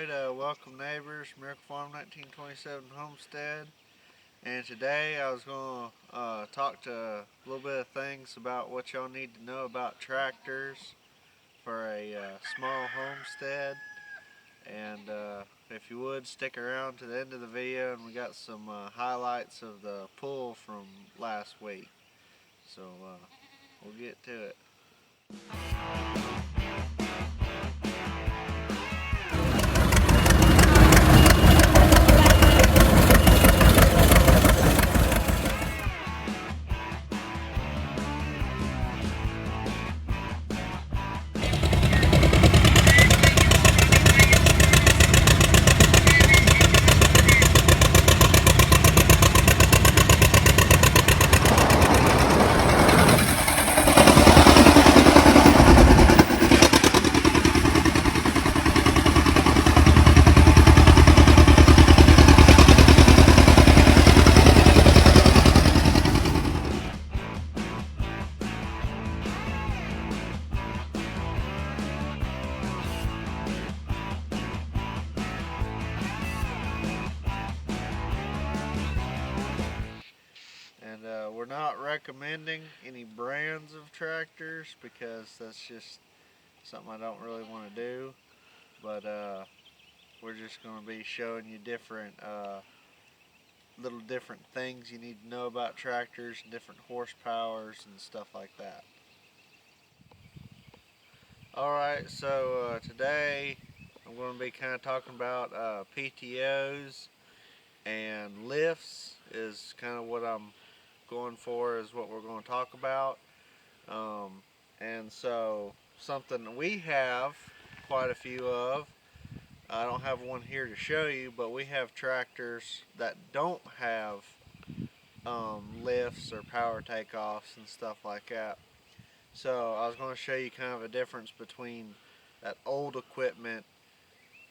Alright, welcome neighbors, Miracle Farm 1927 Homestead. And today I was going to talk to a little bit of things about what y'all need to know about tractors for a small homestead. And if you would, stick around to the end of the video, and we got some highlights of the pull from last week. So we'll get to it. And we're not recommending any brands of tractors because that's just something I don't really want to do. But we're just going to be showing you different little different things you need to know about tractors and different horsepowers and stuff like that. Alright, so today I'm going to be kind of talking about PTOs and lifts is kind of what I'm going for, is what we're going to talk about. And so something we have quite a few of, I don't have one here to show you, but we have tractors that don't have lifts or power takeoffs and stuff like that. So I was going to show you kind of a difference between that old equipment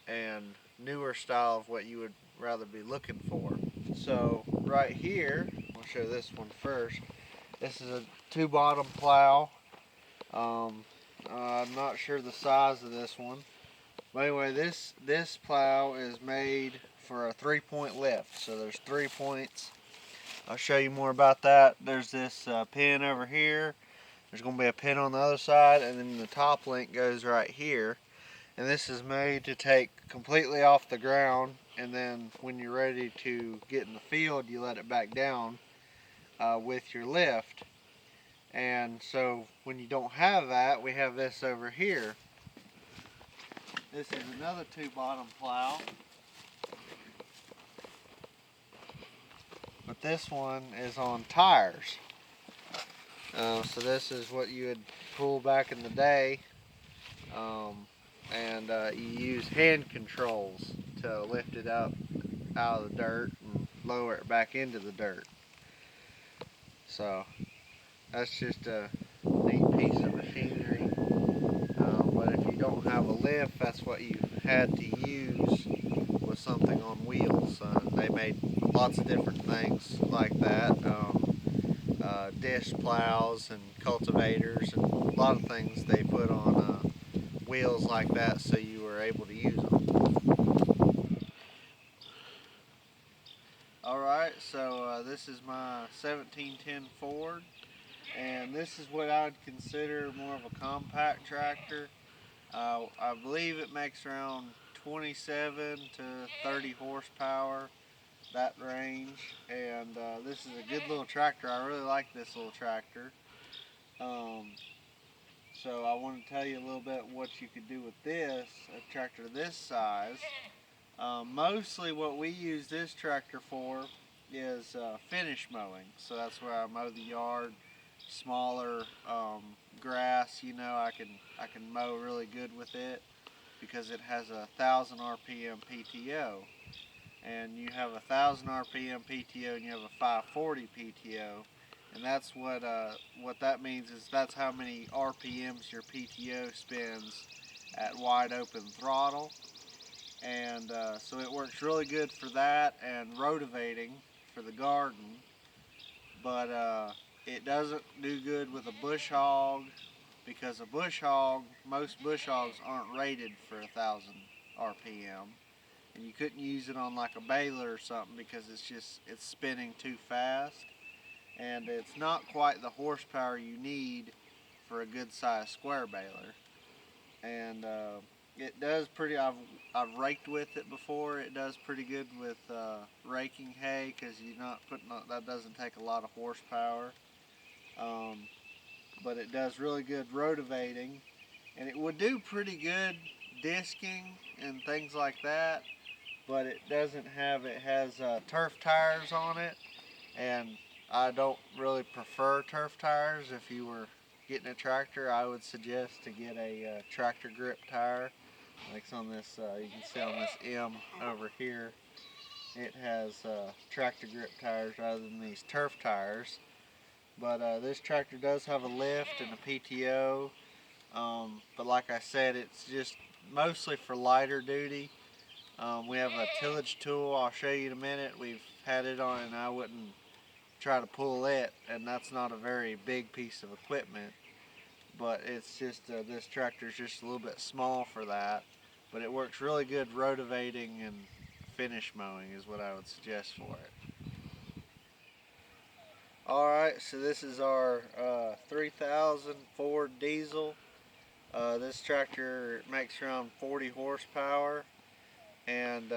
and newer style of what you would rather be looking for. So right here, I'll show this one first. This is a 2-bottom plow. I'm not sure the size of this one. But anyway, this plow is made for a 3-point lift. So there's 3 points. I'll show you more about that. There's this pin over here. There's going to be a pin on the other side, and then the top link goes right here. And this is made to take completely off the ground, and then when you're ready to get in the field, you let it back down with your lift. And so when you don't have that, we have this over here. This is another 2-bottom plow, but this one is on tires. So this is what you would pull back in the day, and you use hand controls to lift it up out of the dirt and lower it back into the dirt. So that's just a neat piece of machinery. But if you don't have a lift, that's what you had to use with something on wheels. They made lots of different things like that. Disc plows and cultivators and a lot of things they put on wheels like that so you were able to use them. Alright, so this is my 1710 Ford, and this is what I would consider more of a compact tractor. I believe it makes around 27 to 30 horsepower, that range, and this is a good little tractor. I really like this little tractor. So I want to tell you a little bit what you could do with this, a tractor this size. Mostly what we use this tractor for is finish mowing. So that's where I mow the yard, smaller grass. You know, I can mow really good with it because it has a 1,000 RPM PTO. And you have a 1,000 RPM PTO and you have a 540 PTO. And that's what that means, is that's how many RPMs your PTO spins at wide open throttle. And so it works really good for that and rotivating for the garden. But it doesn't do good with a bush hog, because a bush hog, most bush hogs aren't rated for 1,000 RPM. And you couldn't use it on like a baler or something because it's spinning too fast, and it's not quite the horsepower you need for a good sized square baler. And it does pretty. I've raked with it before. It does pretty good with raking hay because you're not putting that doesn't take a lot of horsepower. Um, but it does really good rotavating, and it would do pretty good disking and things like that. But it doesn't have. It has turf tires on it, and I don't really prefer turf tires. If you were getting a tractor, I would suggest to get a tractor grip tire. Like on this, you can see on this M over here, it has tractor grip tires rather than these turf tires. But this tractor does have a lift and a PTO. But like I said, it's just mostly for lighter duty. We have a tillage tool. I'll show you in a minute. We've had it on, and I wouldn't try to pull it, and that's not a very big piece of equipment. But it's just this tractor is just a little bit small for that. But it works really good rotavating and finish mowing is what I would suggest for it. Alright, so this is our 3000 Ford diesel. This tractor makes around 40 horsepower, and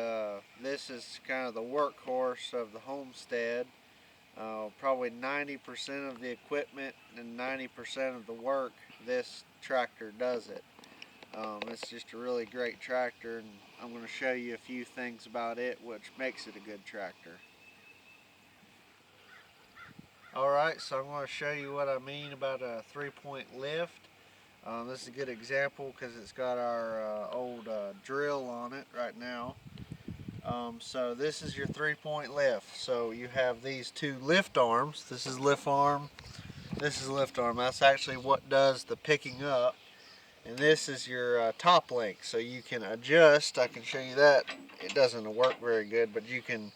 this is kind of the workhorse of the Homestead. Probably 90% of the equipment and 90% of the work, this tractor does it. It's just a really great tractor, and I'm going to show you a few things about it which makes it a good tractor. Alright, so I'm going to show you what I mean about a 3-point lift. This is a good example because it's got our old drill on it right now. So this is your 3-point lift. So you have these two lift arms. This is lift arm. This is lift arm. That's actually what does the picking up. And this is your top link. So you can adjust. I can show you that. It doesn't work very good, but you can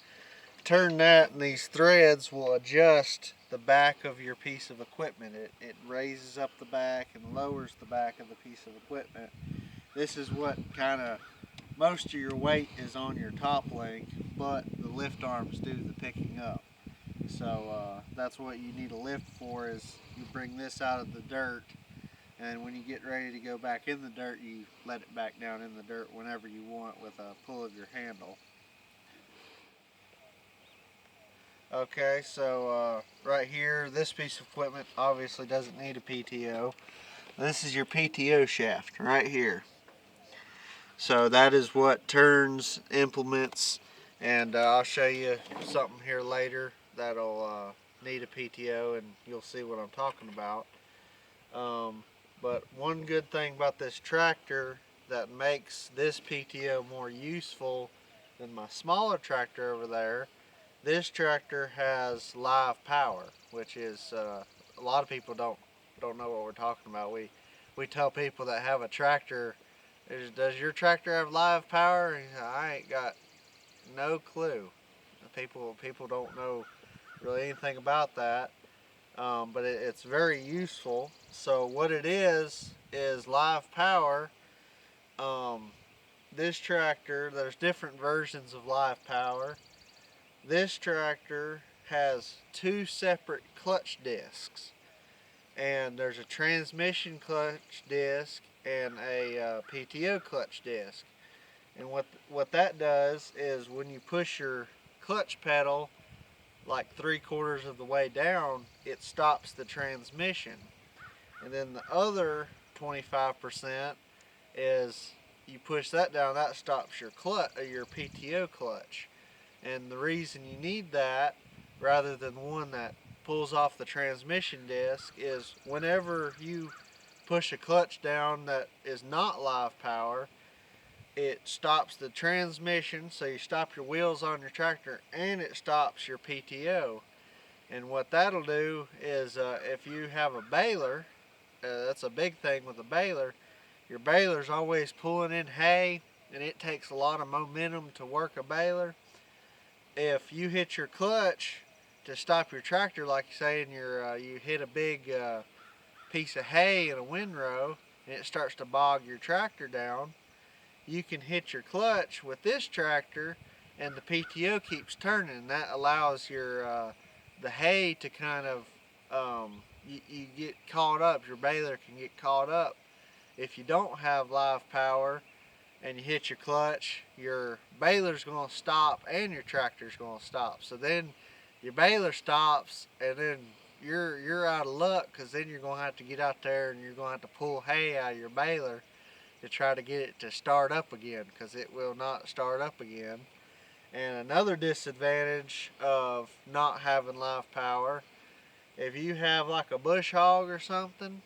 turn that, and these threads will adjust the back of your piece of equipment. It raises up the back and lowers the back of the piece of equipment. This is what kind of most of your weight is on your top link, but the lift arms do the picking up. So that's what you need a lift for, is you bring this out of the dirt, and when you get ready to go back in the dirt, you let it back down in the dirt whenever you want with a pull of your handle. Okay, so right here, this piece of equipment obviously doesn't need a PTO. This is your PTO shaft right here. So that is what turns implements, and I'll show you something here later that'll need a PTO, and you'll see what I'm talking about. But one good thing about this tractor that makes this PTO more useful than my smaller tractor over there, this tractor has live power, which is a lot of people don't know what we're talking about. We tell people that have a tractor, does your tractor have live power? And I ain't got no clue. People don't know really anything about that, but it's very useful. So what it is live power. This tractor, there's different versions of live power. This tractor has two separate clutch discs, and there's a transmission clutch disc and a PTO clutch disc. And what that does is when you push your clutch pedal like 3/4 of the way down, it stops the transmission. And then the other 25% is you push that down, that stops your PTO clutch. And the reason you need that rather than one that pulls off the transmission disc is whenever you push a clutch down that is not live power, it stops the transmission, so you stop your wheels on your tractor, and it stops your PTO. And what that'll do is if you have a baler, that's a big thing with a baler, your baler's always pulling in hay, and it takes a lot of momentum to work a baler. If you hit your clutch to stop your tractor, like say you hit a big piece of hay in a windrow, and it starts to bog your tractor down, you can hit your clutch with this tractor and the PTO keeps turning. That allows your the hay to kind of you get caught up. Your baler can get caught up. If you don't have live power and you hit your clutch, your baler's going to stop and your tractor's going to stop. So then your baler stops, and then you're out of luck, because then you're going to have to get out there and you're going to have to pull hay out of your baler to try to get it to start up again, because it will not start up again. And another disadvantage of not having live power, if you have like a bush hog or something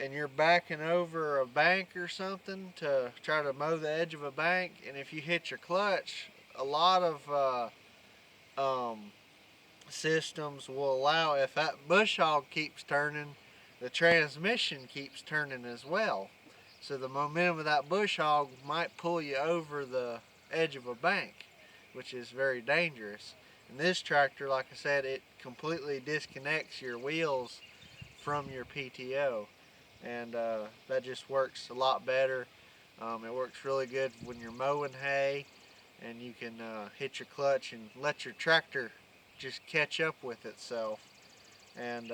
and you're backing over a bank or something to try to mow the edge of a bank, and if you hit your clutch, a lot of systems will allow, if that bush hog keeps turning, the transmission keeps turning as well. So the momentum of that bush hog might pull you over the edge of a bank, which is very dangerous. And this tractor, like I said, it completely disconnects your wheels from your PTO, and that just works a lot better. It works really good when you're mowing hay, and you can hit your clutch and let your tractor just catch up with itself. And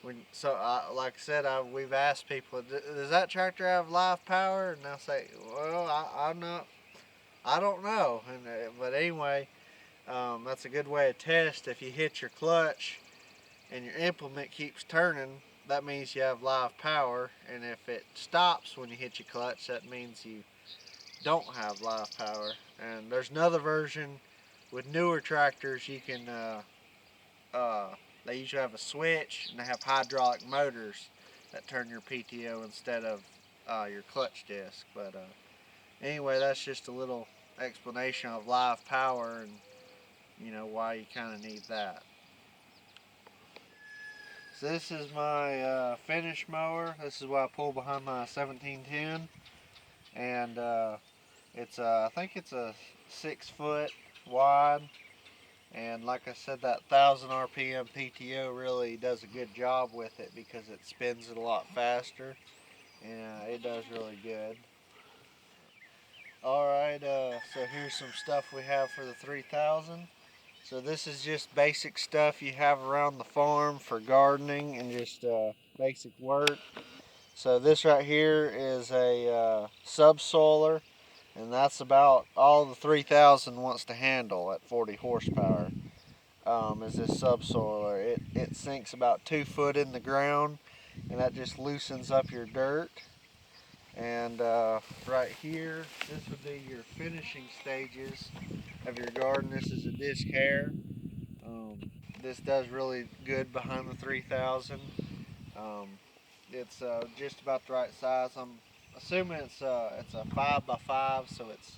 like I said, we've asked people, does that tractor have live power? And they'll say, well, I don't know. But anyway, that's a good way to test. If you hit your clutch and your implement keeps turning, that means you have live power. And if it stops when you hit your clutch, that means you don't have live power. And there's another version with newer tractors. You can they usually have a switch, and they have hydraulic motors that turn your PTO instead of your clutch disc. But anyway, that's just a little explanation of live power, and you know why you kind of need that. So this is my finish mower. This is what I pull behind my 1710, and it's I think it's a 6 foot wide. And like I said, that 1000 RPM PTO really does a good job with it, because it spins it a lot faster, and it does really good. Alright, so here's some stuff we have for the 3000. So this is just basic stuff you have around the farm for gardening and just basic work. So this right here is a subsoiler, and that's about all the 3000 wants to handle at 40 horsepower. Is this subsoiler. It sinks about 2 foot in the ground, and that just loosens up your dirt. And right here, this would be your finishing stages of your garden. This is a disc hair. This does really good behind the 3000. It's just about the right size. I'm assuming it's a 5x5, so it's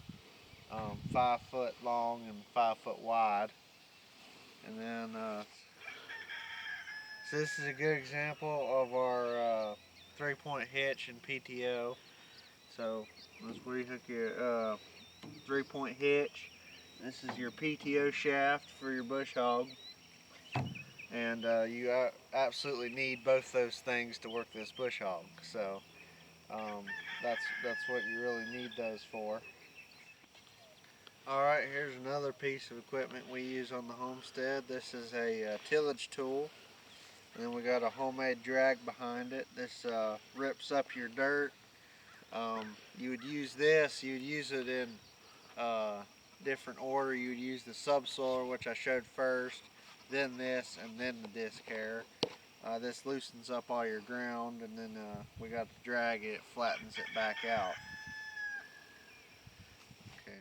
5 foot long and 5 foot wide. And then so this is a good example of our 3-point hitch and PTO. So let's rehook your 3-point hitch. This is your PTO shaft for your bush hog, and you absolutely need both those things to work this bush hog. So that's what you really need those for. Alright, here's another piece of equipment we use on the Homestead. This is a tillage tool, and then we got a homemade drag behind it. This rips up your dirt. You would use this, you would use it in different order. You would use the subsoiler, which I showed first, then this, and then the disc hair. This loosens up all your ground, and then we got the drag, it flattens it back out. Okay.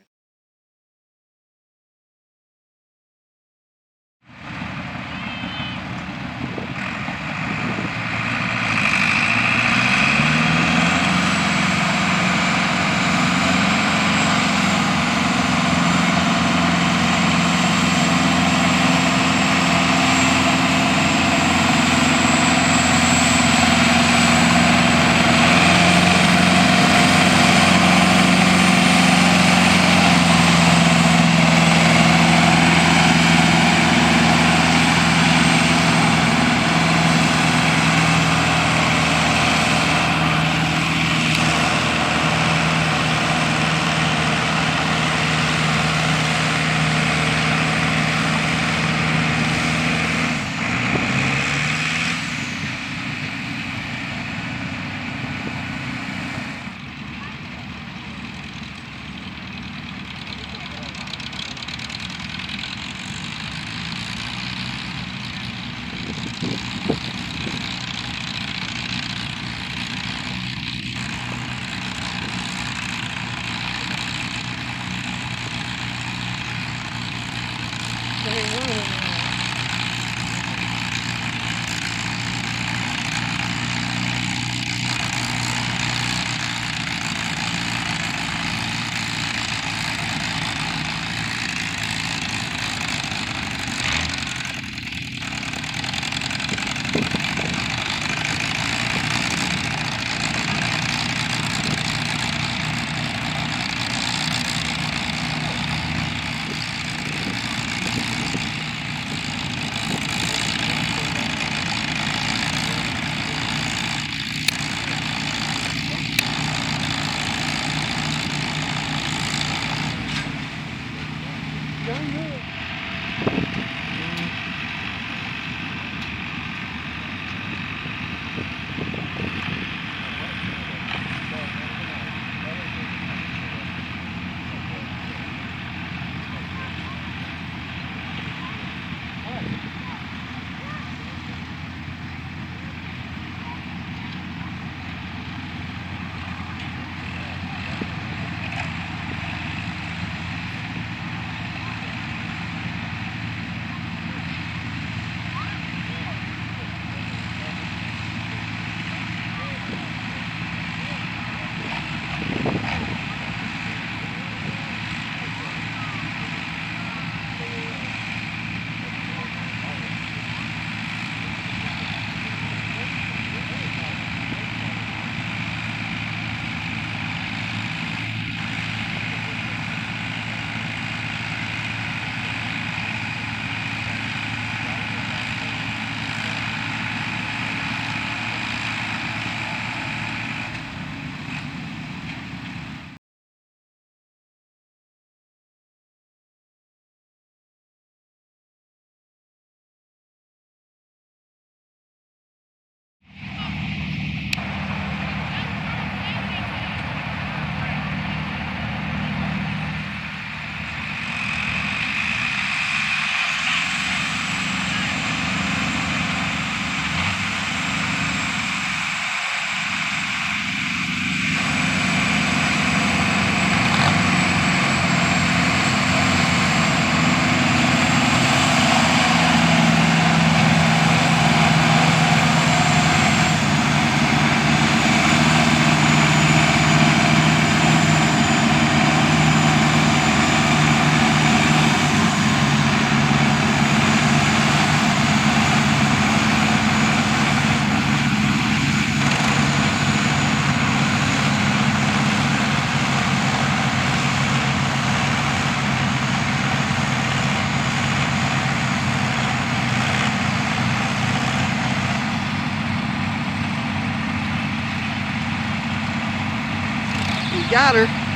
Got her.